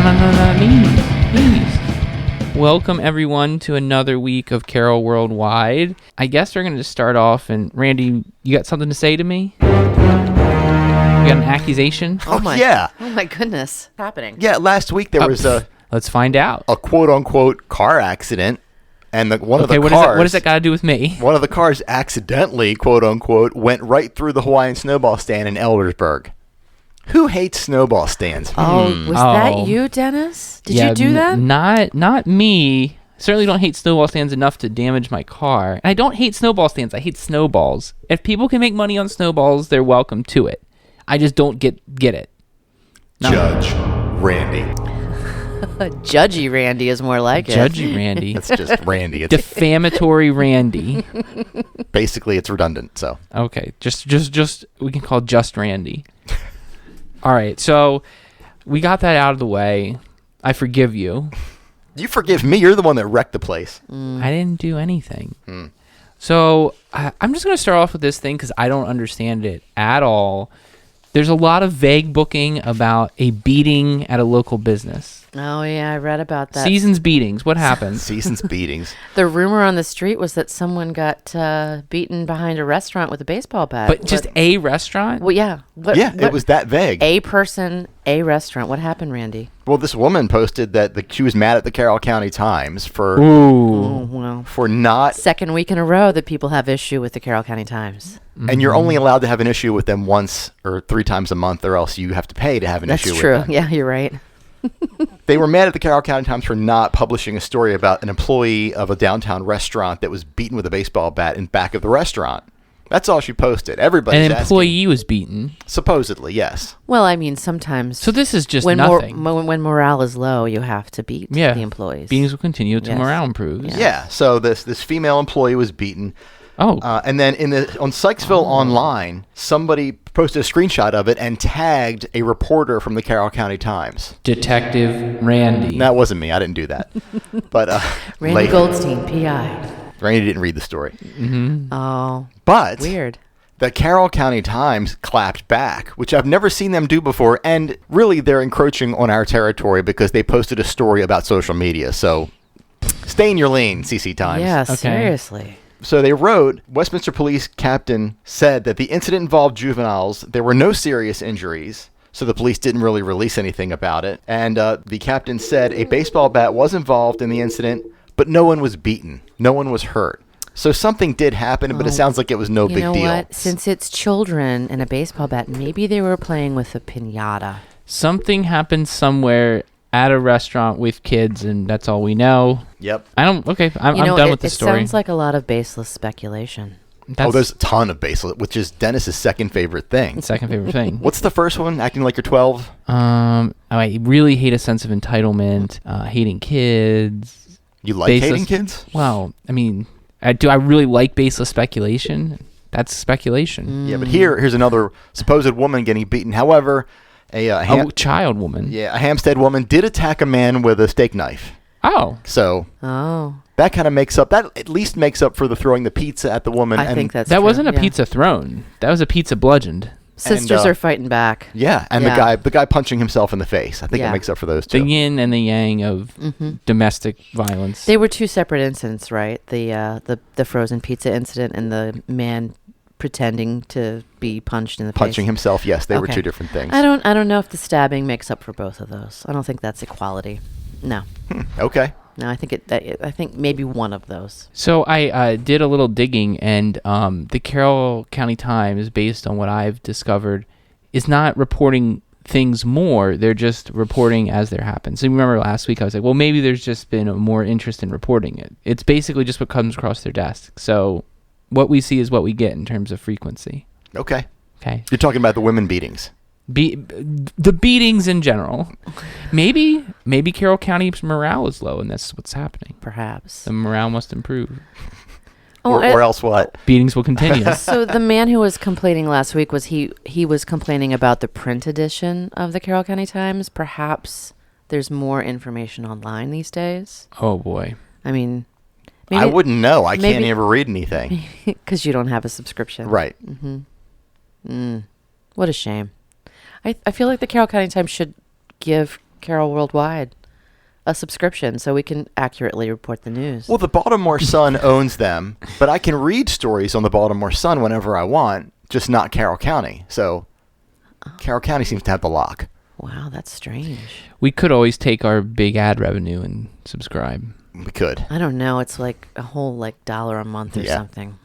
Knees. Welcome everyone to another week of Carroll Worldwide. I guess we're going to just start off, and Randy, you got something to say to me? You got an accusation? Oh my goodness. What's happening? Yeah, last week there was Let's find out. a quote-unquote car accident, and one of the what cars... what does that got to do with me? One of the cars accidentally, quote-unquote, went right through the Hawaiian snowball stand in Eldersburg. Who hates snowball stands? Was that you, Dennis? Did you do that? Not me. Certainly don't hate snowball stands enough to damage my car. And I don't hate snowball stands. I hate snowballs. If people can make money on snowballs, they're welcome to it. I just don't get it. No. Judge Randy. Judgy Randy is more like it. Judgy Randy. It's just Randy. It's Defamatory Randy. basically, it's redundant, so. Okay, just we can call just Randy. All right, so we got that out of the way. I forgive you. You forgive me. You're the one that wrecked the place. I didn't do anything. So I'm just going to start off with this thing because I don't understand it at all. There's a lot of vague booking about a beating at a local business. Oh, yeah, I read about that. Season's beatings. What happened? Season's beatings. The rumor on the street was that someone got beaten behind a restaurant with a baseball bat. But just a restaurant? Well, yeah. It was that vague. A person, a restaurant. What happened, Randy? Well, this woman posted that she was mad at the Carroll County Times for not... Second week in a row that people have issue with the Carroll County Times. And you're only allowed to have an issue with them once or 3 times a month, or else you have to pay to have an issue with them. That's true. Yeah, you're right. They were mad at the Carroll County Times for not publishing a story about an employee of a downtown restaurant that was beaten with a baseball bat in back of the restaurant. That's all she posted. Everybody's An employee was beaten. Supposedly, yes. Well, I mean, sometimes... So this is just when nothing. When morale is low, you have to beat the employees. Beatings will continue until morale improves. Yeah, so this female employee was beaten. And then on Sykesville Online, somebody posted a screenshot of it and tagged a reporter from the Carroll County Times. Detective Randy. That wasn't me. I didn't do that. But Randy Goldstein, P.I. Randy didn't read the story. Mm-hmm. Oh, but weird. The Carroll County Times clapped back, which I've never seen them do before. And really, they're encroaching on our territory because they posted a story about social media. So stay in your lane, CC Times. Yeah, Okay. seriously. So they wrote, Westminster Police Captain said that the incident involved juveniles. There were no serious injuries, so the police didn't really release anything about it. And the captain said a baseball bat was involved in the incident, but no one was beaten. No one was hurt. So something did happen, but it sounds like it was no big deal. You know what? Since it's children and a baseball bat, maybe they were playing with a piñata. Something happened somewhere at a restaurant with kids, and that's all we know. Yep. I'm done with the story. It sounds like a lot of baseless speculation. There's a ton of baseless, which is Dennis's second favorite thing. Second favorite thing. What's the first one? Acting like you're 12? I really hate a sense of entitlement, hating kids. You like hating kids? Well, I mean, do I really like baseless speculation? That's speculation. Yeah, but here's another supposed woman getting beaten. However, a child woman. Yeah, a Hampstead woman did attack a man with a steak knife. Oh. So that kind of at least makes up for the throwing the pizza at the woman. I think that's that true. wasn't a pizza thrown. That was a pizza bludgeoned. Sisters are fighting back. Yeah, and the guy punching himself in the face. I think it makes up for those two. The yin and the yang of domestic violence. They were two separate incidents, right? The frozen pizza incident and the man pretending to be punched in the face. Punching himself, yes, they were two different things. I don't know if the stabbing makes up for both of those. I don't think that's equality. No. Okay. No, I think maybe one of those. So I did a little digging, and the Carroll County Times, based on what I've discovered, is not reporting things more. They're just reporting as they happen. So remember last week I was like, well, maybe there's just been a more interest in reporting it. It's basically just what comes across their desk. So what we see is what we get in terms of frequency. Okay. You're talking about the women beatings. The beatings in general. Maybe Carroll County's morale is low, and that's what's happening. Perhaps. The morale must improve. Or else what? Beatings will continue. So the man who was complaining last week was he was complaining about the print edition of the Carroll County Times. Perhaps there's more information online these days. Oh boy. I mean, I wouldn't know. I can't ever read anything. Because you don't have a subscription. Right. What a shame. I feel like the Carroll County Times should give Carroll Worldwide a subscription so we can accurately report the news. Well, the Baltimore Sun owns them, but I can read stories on the Baltimore Sun whenever I want, just not Carroll County. So Carroll County seems to have the lock. Wow, that's strange. We could always take our big ad revenue and subscribe. We could. I don't know. It's like a whole $1 a month or something.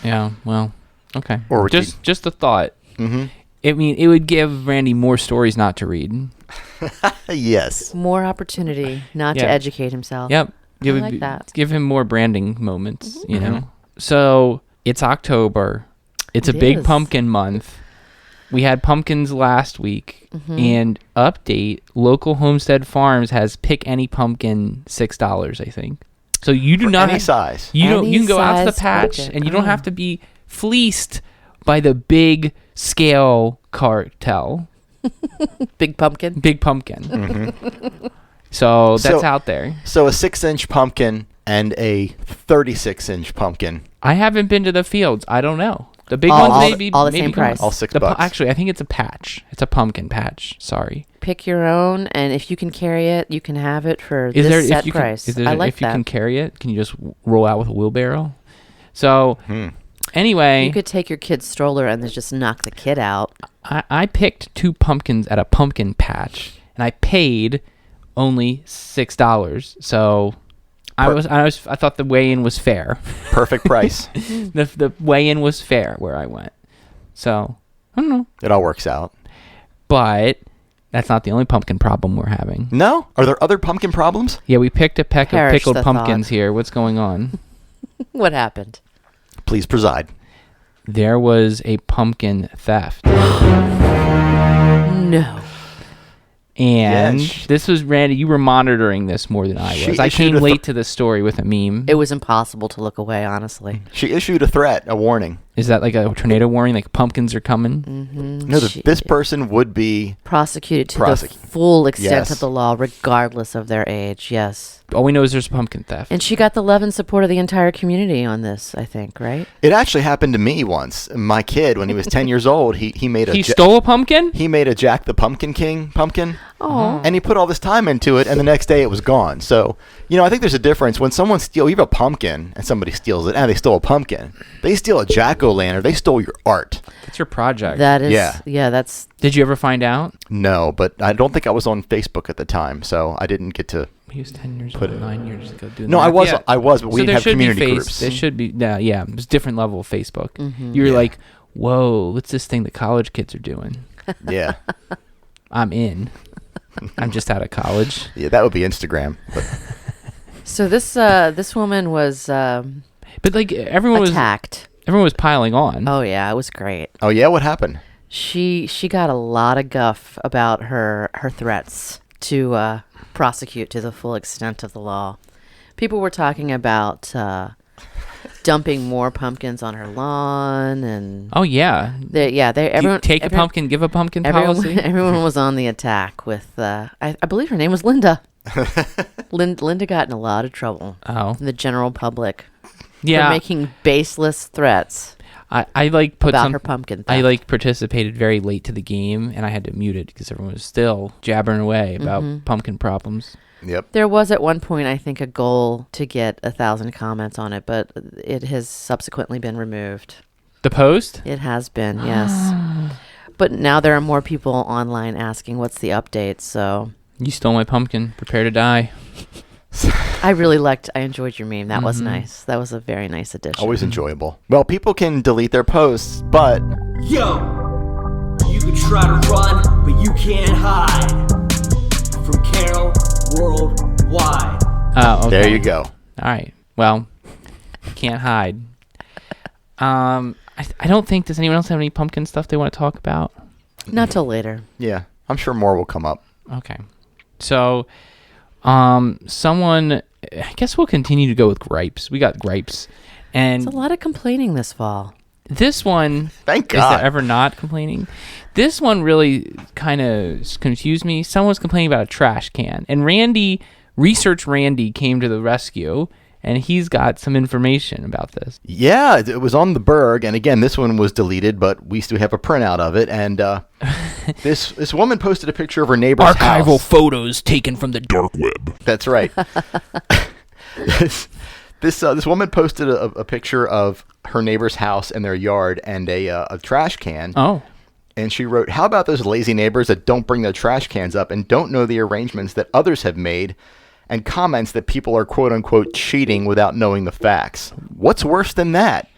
Yeah, well, okay. Or just a thought. Mm-hmm. I mean, it would give Randy more stories not to read. Yes. More opportunity not to educate himself. Yep. I like that. Give him more branding moments, you know. So it's October. It's It a big is. pumpkin month. We had pumpkins last week, and update, local Homestead Farms has pick any pumpkin $6, I think. So you do For not any size. You can go out to the size patch, pumpkin. and you don't have to be fleeced by the big scale cartel. Big pumpkin. Big pumpkin. So that's out there. So a 6-inch pumpkin and a 36-inch pumpkin. I haven't been to the fields. I don't know. The big All- ones all- maybe all the maybe same come price. on. All $6. Actually, I think it's a patch. It's a pumpkin patch. Sorry. Pick your own, and if you can carry it, you can have it for Is this there set if you price. can, is there, I like if you that. can carry it? Can you just roll out with a wheelbarrow? So Hmm. anyway, You could take your kid's stroller and then just knock the kid out. I picked 2 pumpkins at a pumpkin patch, and I paid only $6. So I thought the weigh-in was fair. Perfect price. The weigh-in was fair where I went. So I don't know, It all works out. but that's not the only pumpkin problem we're having. No? Are there other pumpkin problems? Yeah, we picked a peck of Perish pickled the pumpkins thought. here. What's going on? What happened? Please preside. There was a pumpkin theft. No. And Yeah, this was, Randy, you were monitoring this more than I She was. I issued came a late to the story with a meme. It was impossible to look away, honestly. She issued a threat, a warning. Is that like a tornado warning? Like pumpkins are coming? Mm-hmm. No, this person would be... prosecuted to Prosec- the full extent Yes. of the law, regardless of their age. Yes. All we know is there's pumpkin theft. And she got the love and support of the entire community on this, I think, right? It actually happened to me once. My kid, when he was 10 years old, he made a... He stole a pumpkin? He made a Jack the Pumpkin King pumpkin. Oh. And he put all this time into it, and the next day it was gone. So, I think there's a difference. When someone steals, you have a pumpkin, and somebody steals it, and they stole a pumpkin. They steal a jack-o'-lantern. They stole your art. That's your project. That is, Yeah. that's, Did you ever find out? No, but I don't think I was on Facebook at the time, so I didn't get to... He was 10 years Put old, it- 9 years ago. Doing No, that. I was, Yeah. but we So didn't there have should community be groups. There should be, yeah, it was a different level of Facebook. You're Yeah. like, whoa, what's this thing that college kids are doing? Yeah. I'm in. I'm just out of college. Yeah, that would be Instagram. But so this woman was But like everyone attacked. was piling on. Oh yeah, it was great. oh yeah, what happened? She got a lot of guff about her threats to prosecute to the full extent of the law. People were talking about dumping more pumpkins on her lawn, and Oh yeah. everyone Take a pumpkin, give a pumpkin policy. Everyone was on the attack with. I believe her name was Linda. Linda got in a lot of trouble Oh from the general public yeah. for making baseless threats I like put about some. her pumpkin theft. I like participated very late to the game, and I had to mute it because everyone was still jabbering away about pumpkin problems. Yep. There was at one point, I think, a goal to get 1,000 comments on it, but it has subsequently been removed. The post? It has been, yes. But now there are more people online asking what's the update, so You stole my pumpkin. Prepare to die. I enjoyed your meme. That was nice. That was a very nice addition. Always enjoyable. Well, people can delete their posts, but Yo, you can try to run, but you can't hide from Carroll Worldwide. Oh, okay. there you go. All right. Well, can't hide. I don't think, does anyone else have any pumpkin stuff they want to talk about? Not till later. Yeah, I'm sure more will come up. Okay. So, I guess we'll continue to go with gripes. We got gripes. There's And a lot of complaining this fall. this one, Thank is God. there ever not complaining? This one really kind of confused me. Someone's complaining about a trash can. And Research Randy came to the rescue, and he's got some information about this. Yeah, it was on the Berg, and again, this one was deleted, but we still have a printout of it, and This woman posted a picture of her neighbor's Archival house. photos taken from the dark web. That's right. This woman posted a picture of her neighbor's house and their yard and a trash can. Oh. And she wrote, "How about those lazy neighbors that don't bring their trash cans up and don't know the arrangements that others have made, and comments that people are quote-unquote cheating without knowing the facts? What's worse than that?"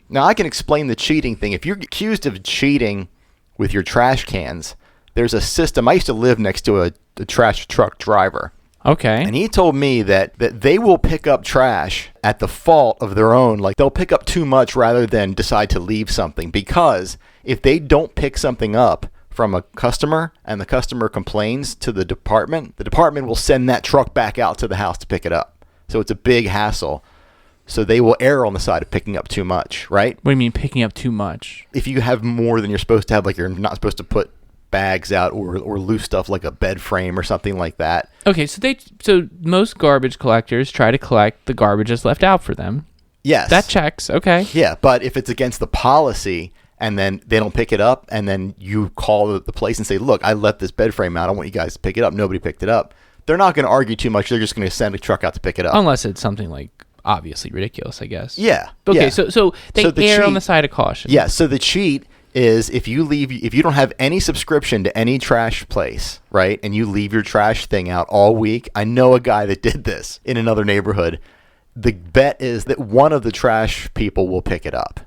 Now, I can explain the cheating thing. If you're accused of cheating with your trash cans, there's a system. I used to live next to a trash truck driver. Okay. And he told me that they will pick up trash at the fault of their own. Like, they'll pick up too much rather than decide to leave something. Because if they don't pick something up from a customer and the customer complains to the department will send that truck back out to the house to pick it up. So it's a big hassle. So they will err on the side of picking up too much, right? What do you mean picking up too much? If you have more than you're supposed to have, like you're not supposed to put bags out or loose stuff like a bed frame or something like that. Okay, so most garbage collectors try to collect the garbage that's left out for them. Yes. That checks. Okay. Yeah, but if it's against the policy and then they don't pick it up and then you call the place and say, "Look, I left this bed frame out. I want you guys to pick it up." Nobody picked it up. They're not going to argue too much. They're just going to send a truck out to pick it up. Unless it's something like obviously ridiculous, I guess. Yeah. Okay, yeah. so they err on the side of caution. Yeah, so the cheat is if you don't have any subscription to any trash place, right, and you leave your trash thing out all week. I know a guy that did this in another neighborhood. The bet is that one of the trash people will pick it up.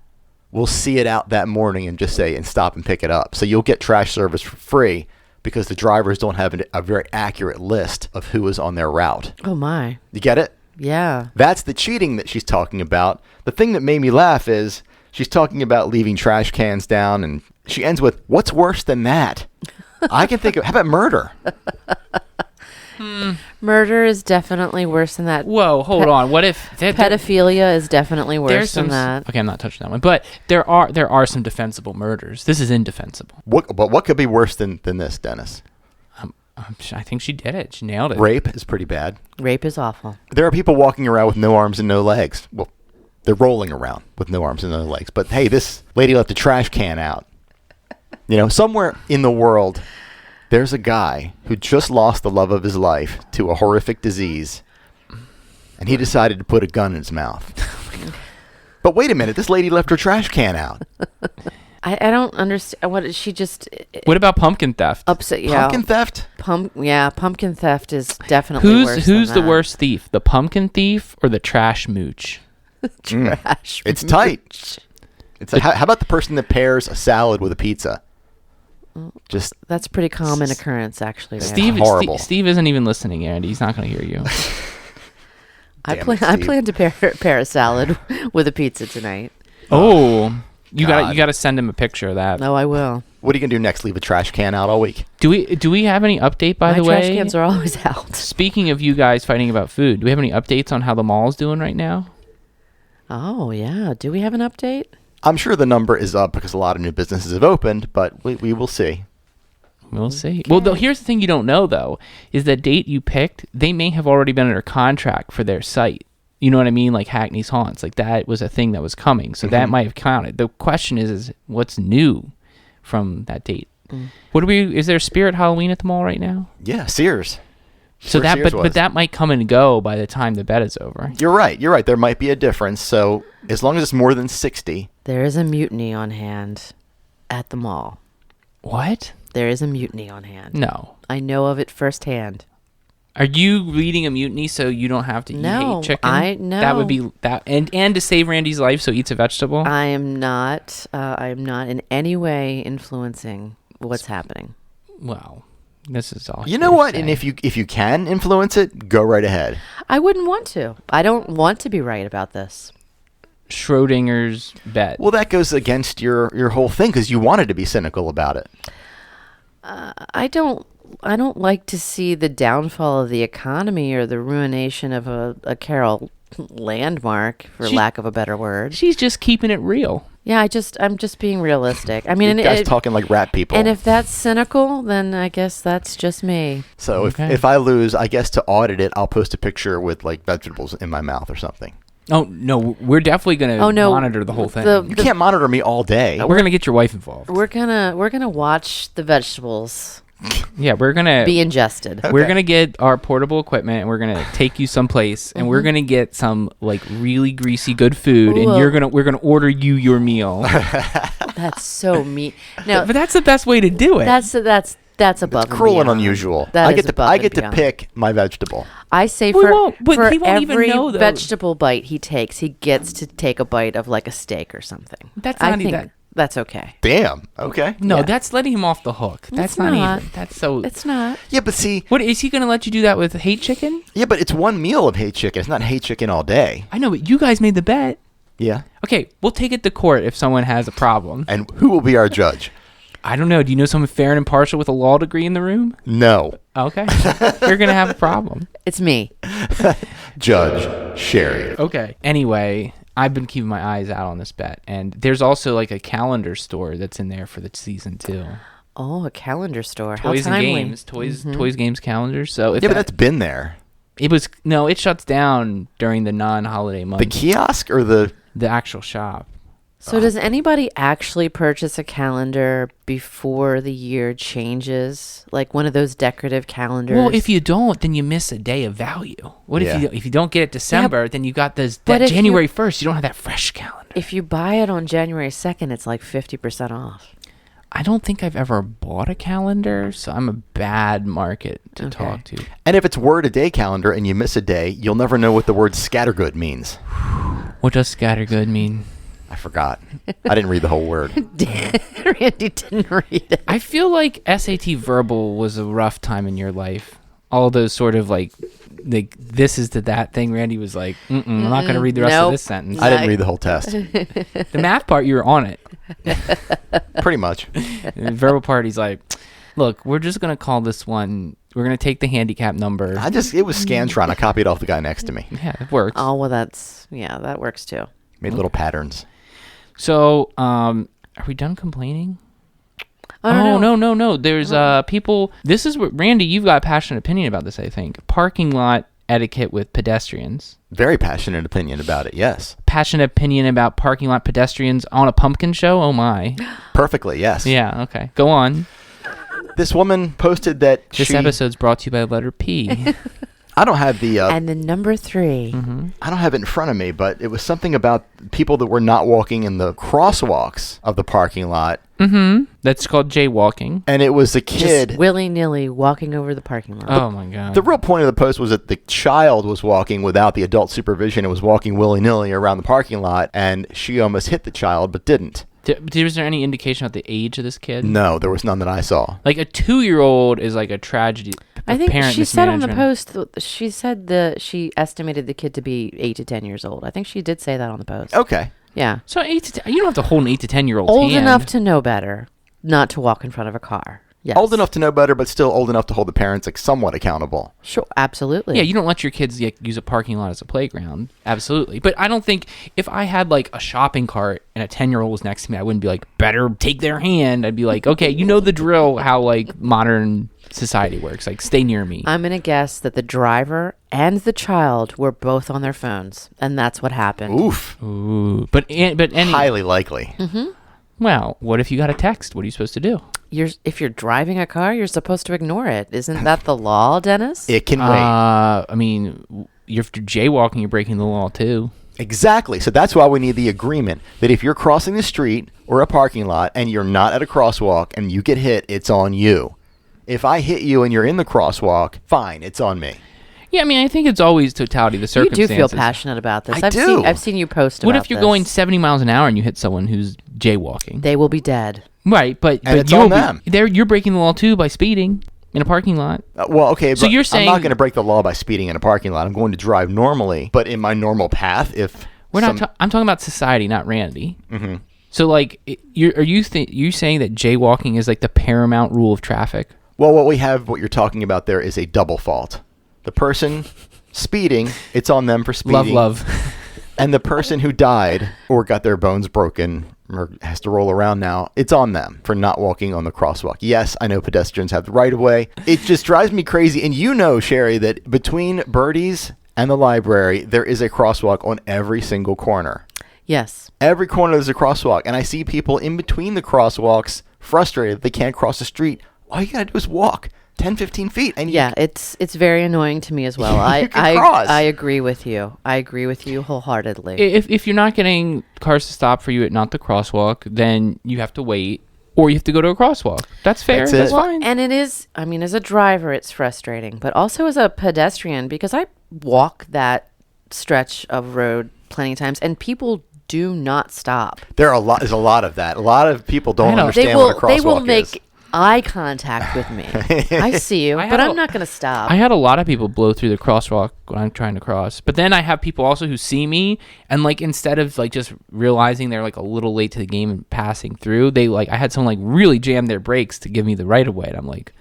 We'll see it out that morning and just say, and stop and pick it up. So you'll get trash service for free because the drivers don't have a very accurate list of who is on their route. Oh, my. You get it? Yeah. That's the cheating that she's talking about. The thing that made me laugh is she's talking about leaving trash cans down, and she ends with, "What's worse than that?" I can think of, how about murder? Murder is definitely worse than that. Whoa, hold on. What if Pedophilia is definitely worse than that. Okay, I'm not touching that one. But there are some defensible murders. This is indefensible. What could be worse than this, Dennis? I think she did it. She nailed it. Rape is pretty bad. Rape is awful. There are people walking around with no arms and no legs. Well, they're rolling around with no arms and no legs. But hey, this lady left a trash can out. You know, somewhere in the world, there's a guy who just lost the love of his life to a horrific disease, and he decided to put a gun in his mouth. But wait a minute, this lady left her trash can out. I don't understand. What is she just? What about pumpkin theft? Upset. Yeah. Pumpkin theft? Pumpkin theft is definitely worse. Who's than the worst thief? The pumpkin thief or the trash mooch? Trash. It's tight. How about the person that pairs a salad with a pizza? Just That's a pretty common occurrence, actually. Steve, horrible. Steve isn't even listening, Andy. He's not going to hear you. I Damn it, Steve. plan to pair a salad with a pizza tonight. Oh, you God. got to send him a picture of that. No, I will. What are you gonna do next? Leave a trash can out all week? Do we have any update, by My the way? trash cans are always out. Speaking of you guys fighting about food, do we have any updates on how the mall is doing right now? Oh, yeah. Do we have an update? I'm sure the number is up because a lot of new businesses have opened, but we will see. We'll see. Well, here's the thing you don't know, though, is the date you picked, they may have already been under contract for their site. You know what I mean? Like Hackney's Haunts. Like that was a thing that was coming. So that might have counted. The question is what's new from that date? Is there Spirit Halloween at the mall right now? Yeah, Sears. So Where Sears but was. that might come and go by the time the bet is over. You're right. There might be a difference. So as long as it's more than 60. There is a mutiny on hand at the mall. What? There is a mutiny on hand. No. I know of it firsthand. Are you leading a mutiny so you don't have to No, eat chicken? no. That would be that, and to save Randy's life, so he eats a vegetable. I am not in any way influencing what's happening. Well, this is all. You know what? And if you can influence it, go right ahead. I wouldn't want to. I don't want to be right about this. Schrodinger's bet. Well, that goes against your whole thing because you wanted to be cynical about it. I don't like to see the downfall of the economy or the ruination of a Carroll landmark, for lack of a better word. She's just keeping it real. Yeah, I'm just being realistic. I mean, You guys talking like rat people. And if that's cynical, then I guess that's just me. So Okay. if I lose, I guess to audit it, I'll post a picture with like vegetables in my mouth or something. Oh, no, we're definitely going to monitor the whole thing. You can't monitor me all day. We're going to get your wife involved. We're gonna watch the vegetables Yeah, we're going to be ingested. We're going to get our portable equipment and we're going to take you someplace and we're going to get some like really greasy good food and we're going to order you your meal. That's so mean. No, but that's the best way to do it. that's above and Cruel and beyond. unusual. That I is get to above I and get to beyond. pick my vegetable. I say We for won't, but for he won't even every know, though. vegetable bite he takes, he gets to take a bite of like a steak or something. That's I not think even- that's okay. Damn. Okay. No, Yeah. that's letting him off the hook. That's It's not not. even. That's so. It's not. Yeah, but see, What is he going to let you do that with hate chicken? yeah, but it's one meal of hate chicken. It's not hate chicken all day. I know, but you guys made the bet. Yeah. Okay, we'll take it to court if someone has a problem. And who will be our judge? I don't know. Do you know someone fair and impartial with a law degree in the room? No. Okay, you're gonna have a problem. It's me. Judge Sherry. Okay. Anyway, I've been keeping my eyes out on this bet, and there's also like a calendar store that's in there for the season too. Oh, a calendar store. Toys How and timely. games, toys, games, calendars. So if Yeah, but that's been there. it shuts down during the non-holiday The months. kiosk or the... The actual shop. So does anybody actually purchase a calendar before the year changes? Like one of those decorative calendars? Well, if you don't, then you miss a day of value. What Yeah. if you don't get it December? Then you got But that if you- January 1st. You don't have that fresh calendar. If you buy it on January 2nd, it's like 50% off. I don't think I've ever bought a calendar, so I'm a bad market to Okay. talk to. And if it's word a day calendar and you miss a day, you'll never know what the word scattergood means. What does scattergood mean? I forgot. I didn't read the whole word. Randy didn't read it. I feel like SAT verbal was a rough time in your life. All those sort of like this is to that thing. Randy was like, I'm not going to read the rest of Nope. this sentence. I didn't read the whole test. The math part, you were on it. Pretty much. The verbal part, he's like, look, we're just going to call this one. We're going to take the handicap number. It was Scantron. I copied off the guy next to me. Yeah, it works. Oh, well, that works too. Made little patterns. So, are we done complaining? Oh, No. There's people. This is what Randy. You've got a passionate opinion about this. I think parking lot etiquette with pedestrians. Very passionate opinion about it, yes. Passionate opinion about parking lot pedestrians on a pumpkin show. Oh my. Perfectly, yes. Yeah. Okay. Go on. This woman posted that This she... episode's brought to you by the letter P. I don't have the... And then number 3. I don't have it in front of me, but it was something about people that were not walking in the crosswalks of the parking lot. That's called jaywalking. And it was a kid. Just willy-nilly walking over the parking lot. Oh my god. The real point of the post was that the child was walking without the adult supervision and was walking willy-nilly around the parking lot, and she almost hit the child but didn't. Was there any indication about the age of this kid? No, there was none that I saw. Like a 2-year-old is like a tragedy. I think parent she said on the mismanagement. post, she said she estimated the kid to be 8 to 10 years old. I think she did say that on the post. Okay. Yeah. So 8 to 10, you don't have to hold an 8 to 10-year-old Old hand. enough to know better, not to walk in front of a car. Yes. Old enough to know better, but still old enough to hold the parents like somewhat accountable. Sure, absolutely. Yeah, you don't let your kids use a parking lot as a playground. Absolutely. But I don't think if I had like a shopping cart and a 10-year-old was next to me, I wouldn't be like, better take their hand. I'd be like, okay, you know the drill, how like modern society works. Like, stay near me. I'm going to guess that the driver and the child were both on their phones, and that's what happened. Oof. Ooh. But any Highly likely. well, what if you got a text? What are you supposed to do? If you're driving a car, you're supposed to ignore it. Isn't that the law, Dennis? It can wait. I mean, if you're jaywalking, you're breaking the law too. Exactly. So that's why we need the agreement that if you're crossing the street or a parking lot and you're not at a crosswalk and you get hit, it's on you. If I hit you and you're in the crosswalk, fine, it's on me. Yeah, I mean, I think it's always totality of the You circumstances. do feel passionate about this. I do. I've seen you post about What if you're this. going 70 miles an hour and you hit someone who's jaywalking? They will be dead. Right, but it's you'll on be- them. You're breaking the law too by speeding in a parking lot. Well, okay, So but you're I'm saying- not going to break the law by speeding in a parking lot. I'm going to drive normally, but in my normal path, if We're not. I'm talking about society, not Randy. Mm-hmm. So, like, you saying that jaywalking is like the paramount rule of traffic? Well, what you're talking about there is a double fault. The person speeding, it's on them for speeding. Love. And the person who died or got their bones broken or has to roll around now, it's on them for not walking on the crosswalk. Yes, I know pedestrians have the right of way. It just drives me crazy. And you know, Sherry, that between birdies and the library, there is a crosswalk on every single corner. Yes. Every corner there's a crosswalk, and I see people in between the crosswalks frustrated they can't cross the street. All you gotta do is walk 10, 15 feet. And it's very annoying to me as well. You can cross. I agree with you. I agree with you wholeheartedly. If you're not getting cars to stop for you at not the crosswalk, then you have to wait, or you have to go to a crosswalk. That's fair. That's fine. And it is, I mean, as a driver, it's frustrating, but also as a pedestrian, because I walk that stretch of road plenty of times, and people do not stop. There's a lot of that. A lot of people don't understand what a crosswalk is. They will make eye contact with me. I see you, but I'm not going to stop. I had a lot of people blow through the crosswalk when I'm trying to cross. But then I have people also who see me, and like instead of like just realizing they're like a little late to the game and passing through, I had someone like really jam their brakes to give me the right of way. And I'm like,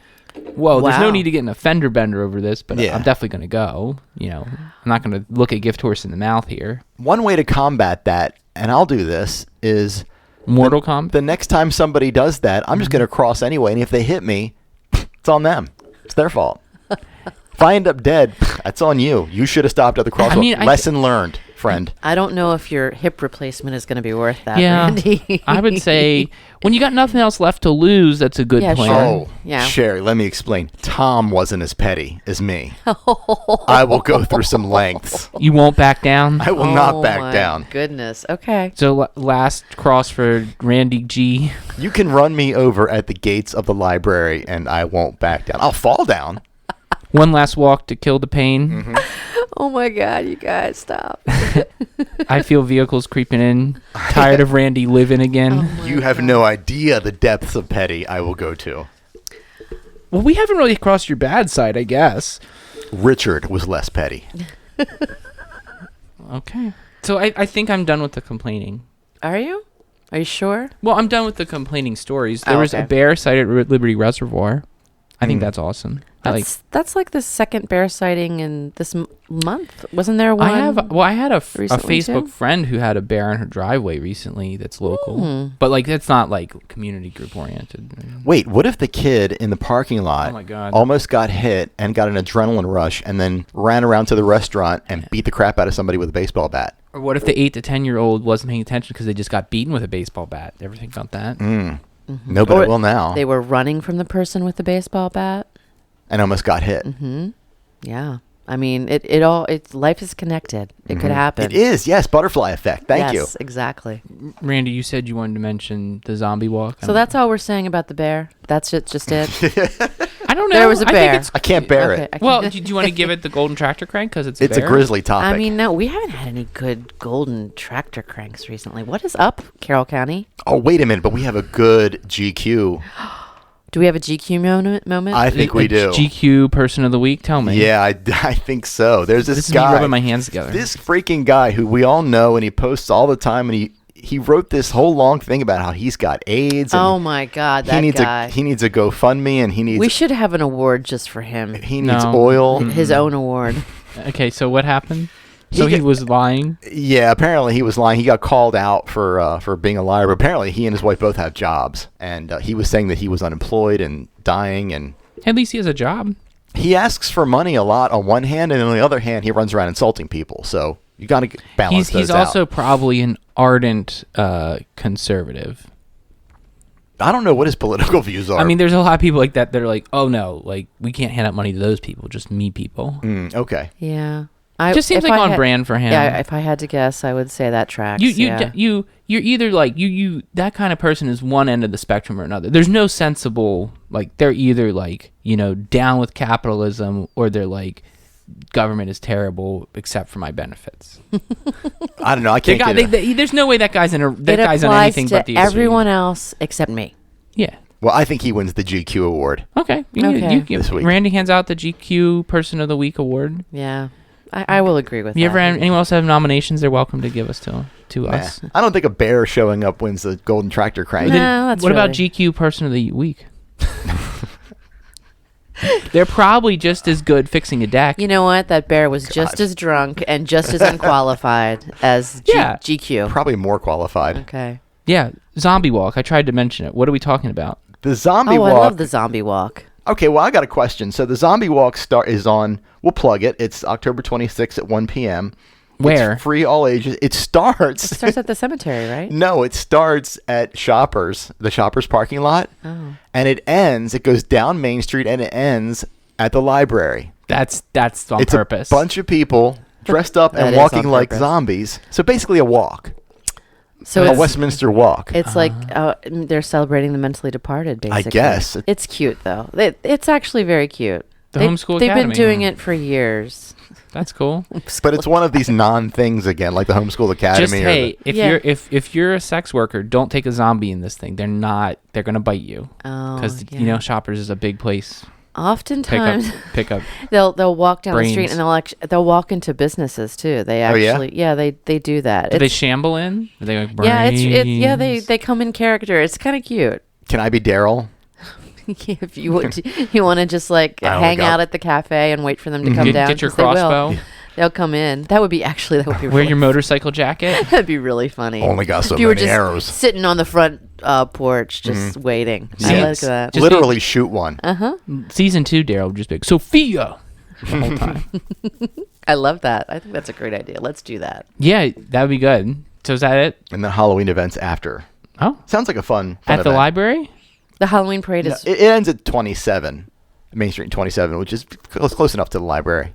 whoa, there's no need to get an offender bender over this, but I'm definitely going to go. I'm not going to look a gift horse in the mouth here. One way to combat that, and I'll do this, is Mortal Kombat. The next time somebody does that, I'm just going to cross anyway, and if they hit me, it's on them. It's their fault. If I end up dead, that's on you. You should have stopped at the crosswalk. Lesson learned, friend. I don't know if your hip replacement is going to be worth that, yeah, Randy. I would say when you got nothing else left to lose, that's a good plan. Sure. Oh, yeah. Sherry, let me explain. Tom wasn't as petty as me. I will go through some lengths. You won't back down? I will not back down. Goodness. Okay. So last cross for Randy G. You can run me over at the gates of the library, and I won't back down. I'll fall down. One last walk to kill the pain. Mm-hmm. Oh my God, you guys, stop. I feel vehicles creeping in. Tired of Randy living again. You have no idea the depths of petty I will go to. Well, we haven't really crossed your bad side, I guess. Richard was less petty. Okay. So I think I'm done with the complaining. Are you? Are you sure? Well, I'm done with the complaining stories. There was a bear sighted at Liberty Reservoir. I think that's awesome. That's like the second bear sighting in this month. Wasn't there one? I had a Facebook too? friend who had a bear in her driveway recently that's local. But like that's not like community group oriented. Wait, what if the kid in the parking lot almost got hit and got an adrenaline rush and then ran around to the restaurant and beat the crap out of somebody with a baseball bat? Or what if the 8 to 10-year-old wasn't paying attention because they just got beaten with a baseball bat? Ever think about that? Mm-hmm. No, but it will now. They were running from the person with the baseball bat. And almost got hit. Mm-hmm. Yeah. I mean, it's life is connected. It could happen. It is, yes. Butterfly effect. Thank you. Yes, exactly. Randy, you said you wanted to mention the zombie walk. So that's all we're saying about the bear? That's just it? I don't know. There was a bear. I can't bear it. Well, do you want to give it the golden tractor crank because it's a bear? A grizzly topic. I mean, no, we haven't had any good golden tractor cranks recently. What is up, Carroll County? Oh, wait a minute, but we have a good GQ. Do we have a GQ moment? I think we do. GQ person of the week? Tell me. Yeah, I think so. There's this guy. This is me rubbing my hands together. This freaking guy who we all know, and he posts all the time, and he wrote this whole long thing about how he's got AIDS. And oh my God, that guy. He needs a GoFundMe, and he needs. We should have an award just for him. He needs oil. His own award. Okay, so what happened? So he was lying? Yeah, apparently he was lying. He got called out for being a liar, but apparently he and his wife both have jobs. And he was saying that he was unemployed and dying. And at least he has a job. He asks for money a lot on one hand, and on the other hand, he runs around insulting people. So you got to balance those out. He's also probably an ardent conservative. I don't know what his political views are. I mean, there's a lot of people like that that are like, oh, no, like we can't hand out money to those people, just me people. Okay. Yeah. Just seems like on brand for him. Yeah, if I had to guess, I would say that tracks. You're either like you that kind of person is one end of the spectrum or another. There's no sensible like they're either like down with capitalism or they're like government is terrible except for my benefits. I don't know. I can't. There's no way that guy's on anything but the everyone else except me. Yeah. Well, I think he wins the GQ award. Okay. This week. Randy hands out the GQ Person of the Week award. Yeah. I will agree with that. Anyone else have nominations? They're welcome to give us to us. I don't think a bear showing up wins the golden tractor crank. No, what about GQ Person of the Week? They're probably just as good fixing a deck. You know what? That bear was just as drunk and just as unqualified as GQ. Probably more qualified. Okay. Yeah, zombie walk. I tried to mention it. What are we talking about? The zombie walk. I love the zombie walk. Okay, well, I got a question. So the Zombie Walk is on, we'll plug it. It's October 26th at 1 p.m. Where? It's free, all ages. It starts. It starts at the cemetery, right? No, it starts at Shoppers, the Shoppers parking lot. Oh. And it goes down Main Street and it ends at the library. That's on It's purpose. a bunch of people dressed up That and is walking on like purpose. zombies. So basically a walk. So A it's, Westminster walk. it's like they're celebrating the mentally departed, basically. guess. It's cute, though. It's actually very cute. The Homeschool They've Academy. been doing it for years. That's cool. But it's one of these non-things again, like the Homeschool Academy. Just hey, if Yeah. you're if you're a sex worker, don't take a zombie in this thing. They're gonna bite you Oh, because yeah. Shoppers is a big place. Oftentimes Pick up. they'll walk down the street brains. and they'll walk into businesses too. They Oh, yeah? actually they do that. Do they It's- shamble in? Are they like yeah, they brains? they come in character. It's kind of cute. Can I be Daryl? If you want to just like I only hang got- out at the cafe and wait for them to come down. Get your 'cause they will. crossbow. They'll come in. That would be Wear really your motorcycle jacket. That'd be really funny. Only got so if you were many just arrows. sitting on the front porch, just waiting. I Yeah. like that. Just Literally shoot one. Season 2, Daryl would just be like, Sophia the whole time. I love that. I think that's a great idea. Let's do that. Yeah, that would be good. So is that it? And then Halloween events after. Oh, Sounds like a fun at the event. library? The Halloween parade No, is, it ends at 27, Main Street 27, which is close enough to the library.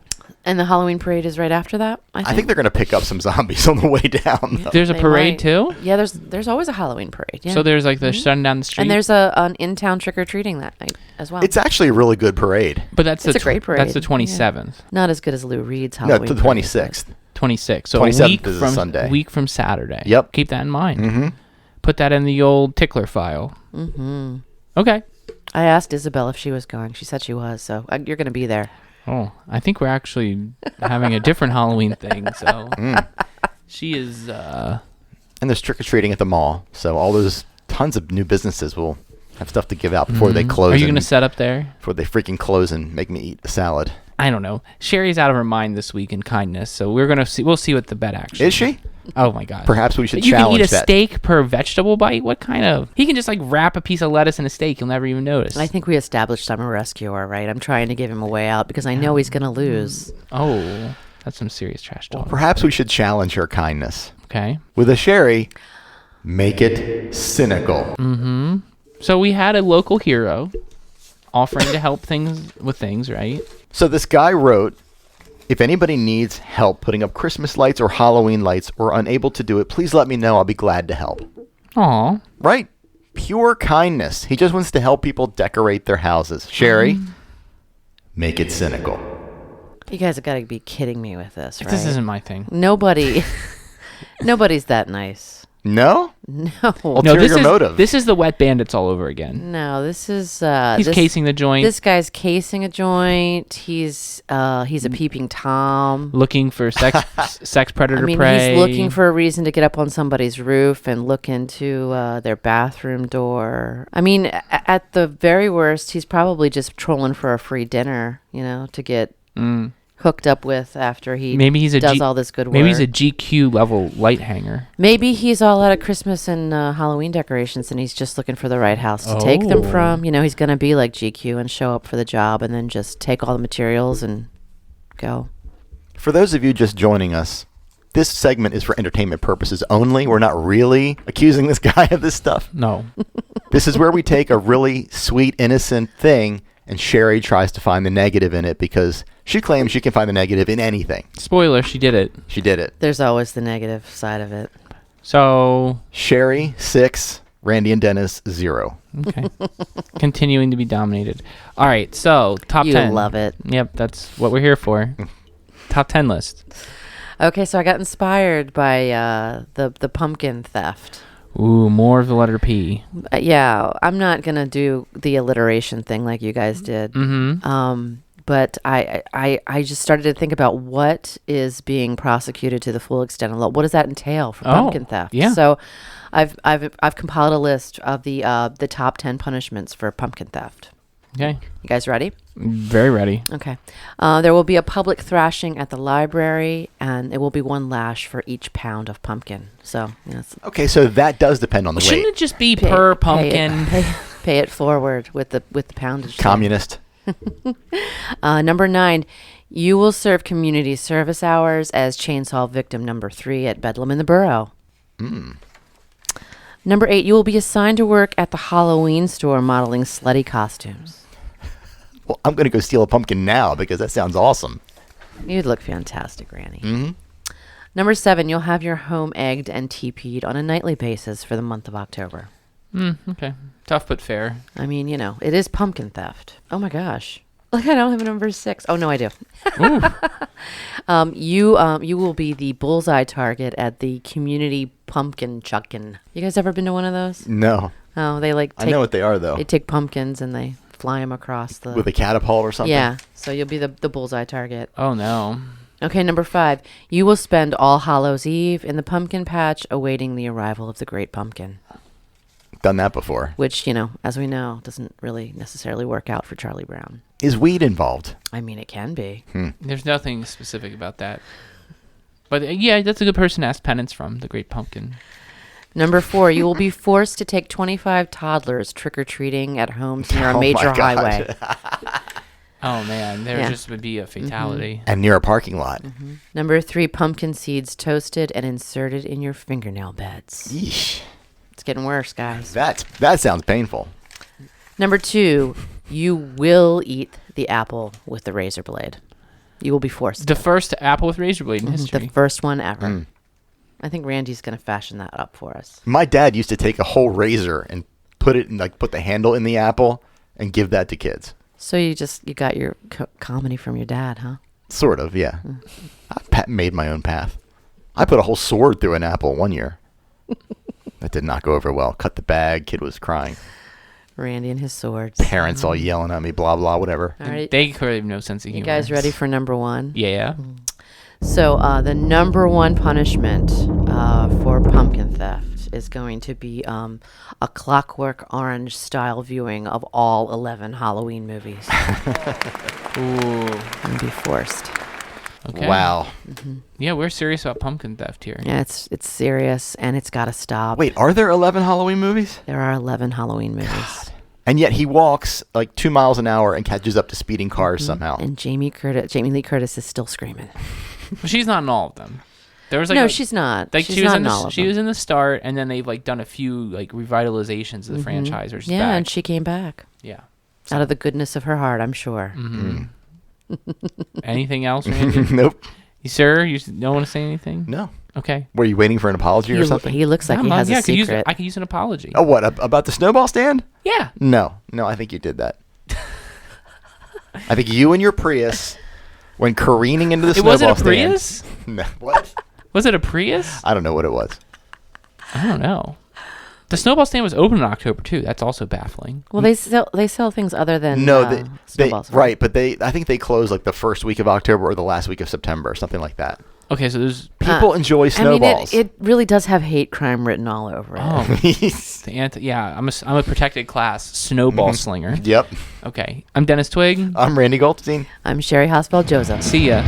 and the Halloween parade is right after that. I think they're going to pick up some zombies on the way down. though. There's a They parade might. too? Yeah, there's always a Halloween parade. Yeah. So there's like the shutting down the street. and there's an in-town trick-or-treating that night as well. It's actually a really good parade. but that's it's the a great That's the parade, yeah. 27th. not as good as Lou Reed's No, Halloween. to the parade, 26th. 26. So 27th a week is a from Sunday. week from Saturday. Yep. Keep that in mind. Mm-hmm. Put that in the old tickler file. Mm-hmm. Okay. I asked Isabel if she was going. She said she was, so you're going to be there. Oh, I think we're actually having a different Halloween thing. So she is. And there's trick-or-treating at the mall. So all those tons of new businesses will have stuff to give out before they close. Are you going to and- set up there? Before they freaking close and make me eat the salad. I don't know. Sherry's out of her mind this week in kindness, so we're gonna see. We'll see what the bet actually Is she? Oh my god. Perhaps we should You can eat challenge a that. steak per vegetable bite. What kind of? He can just like wrap a piece of lettuce in a steak. You'll never even notice. I think we established I'm a rescuer, right? I'm trying to give him a way out because I know he's going to lose. Oh, that's some serious trash talk. Perhaps we should challenge her kindness. Okay. With a sherry, make it cynical. So we had a local hero offering to help with things, right? So this guy wrote, if anybody needs help putting up Christmas lights or Halloween lights or unable to do it, please let me know. I'll be glad to help. Aw. Right? Pure kindness. He just wants to help people decorate their houses. Sherry, make it cynical. You guys have got to be kidding me with this, right? This isn't my thing. Nobody's that nice. No? No. Ulterior motive. This is the wet bandits all over again. No, this is He's casing the joint, This guy's casing a joint. He's a peeping Tom. looking for sex predator I mean, prey. he's looking for a reason to get up on somebody's roof and look into their bathroom door. I mean, at the very worst, he's probably just trolling for a free dinner, to get hooked up with after he Maybe he's does all this good work. Maybe he's a GQ level light hanger. Maybe he's all out of Christmas and Halloween decorations, and he's just looking for the right house to take them Oh. from. He's going to be like GQ and show up for the job and then just take all the materials and go. For those of you just joining us, this segment is for entertainment purposes only. We're not really accusing this guy of this stuff. No. This is where we take a really sweet, innocent thing, and Sherry tries to find the negative in it because she claims she can find the negative in anything. Spoiler, she did it. She did it. There's always the negative side of it. So, Sherry, 6. Randy and Dennis, 0. okay. Continuing to be dominated. All right, so top You 10. love it. Yep, that's what we're here for. Top 10 list. Okay, so I got inspired by the pumpkin theft. Ooh, more of the letter P. Yeah, I'm not gonna do the alliteration thing like you guys did. Mm-hmm. But I just started to think about what is being prosecuted to the full extent of law. What does that entail for pumpkin theft? yeah. So, I've compiled a list of the top 10 punishments for pumpkin theft. Okay. You guys ready? Very ready. Okay. There will be a public thrashing at the library, and it will be 1 lash for each pound of pumpkin. So, Okay, so that does depend on the Shouldn't weight. it just be per pumpkin? Pay it forward with the poundage. Communist. Number 9, you will serve community service hours as chainsaw victim number 3 at Bedlam in the Borough. Number 8, you will be assigned to work at the Halloween store modeling slutty costumes. Well, I'm going to go steal a pumpkin now because that sounds awesome. You'd look fantastic, Randy. Number 7, you'll have your home egged and TP'd on a nightly basis for the month of October. Okay. Tough but fair. I mean, it is pumpkin theft. Oh my gosh. Look, I don't have a number 6. Oh, no, I do. You will be the bullseye target at the community pumpkin chucking. You guys ever been to one of those? No. Oh, they I know what they are, though. They take pumpkins and they fly them across the... With a catapult or something? Yeah, so you'll be the bullseye target. Oh, no. Okay, number 5. You will spend All Hallows Eve in the pumpkin patch awaiting the arrival of the Great Pumpkin. Done that before. Which, as we know, doesn't really necessarily work out for Charlie Brown. Is weed involved? I mean, it can be. There's nothing specific about that. But yeah, that's a good person to ask penance from, the Great Pumpkin. Number 4, you will be forced to take 25 toddlers trick-or-treating at homes near a major highway. Oh, man. There just would be a fatality. And near a parking lot. Number 3, pumpkin seeds toasted and inserted in your fingernail beds. Yeesh. It's getting worse, guys. That sounds painful. Number 2, you will eat the apple with the razor blade. You will be forced The to. first apple with razor blade in history. The first one ever. I think Randy's going to fashion that up for us. My dad used to take a whole razor and put the handle in the apple and give that to kids. So you got your comedy from your dad, huh? Sort of, yeah. I made my own path. I put a whole sword through an apple one year. That did not go over well. Cut the bag. Kid was crying. Randy and his swords. Parents all yelling at me, blah, blah, whatever. All right. They clearly have no sense of humor. You guys ready for number 1? Yeah. So the number 1 punishment for pumpkin theft is going to be a Clockwork Orange style viewing of all 11 Halloween movies. Ooh. And be forced. Okay. Wow. Yeah, we're serious about pumpkin theft here. Yeah, it's serious and it's got to stop. Wait, are there 11 Halloween movies? There are 11 Halloween movies. And yet he walks like 2 miles an hour and catches up to speeding cars somehow. And Jamie Lee Curtis is still screaming. But she's not in all of them. There was No, she's not. Like She's she was not in in all of she them. was in the start, and then they've like done a few like revitalizations of the franchise. Or Yeah, back. and she came back. Yeah. Out of the goodness of her heart, I'm sure. Anything else, Randy? Nope. You sir, you don't want to say anything? No. Okay. Were you waiting for an apology or something? He looks like he I'm has yeah, a secret. I could use an apology. Oh, what? About the snowball stand? Yeah. No, I think you did that. I think you and your Prius went careening into the It snowball wasn't a stand. Prius? No. What? Was it a Prius? I don't know what it was. I don't know. The snowball stand was open in October too. That's also baffling. Well, they sell things other than No, they snowballs. right, but I think they close like the first week of October or the last week of September, something like that. Okay, so there's People enjoy snowballs. I mean, it really does have hate crime written all over it. I'm a protected class snowball slinger. Yep. Okay, I'm Dennis Twig. I'm Randy Goldstein. I'm Sherry Hosfeld Joseph. See ya.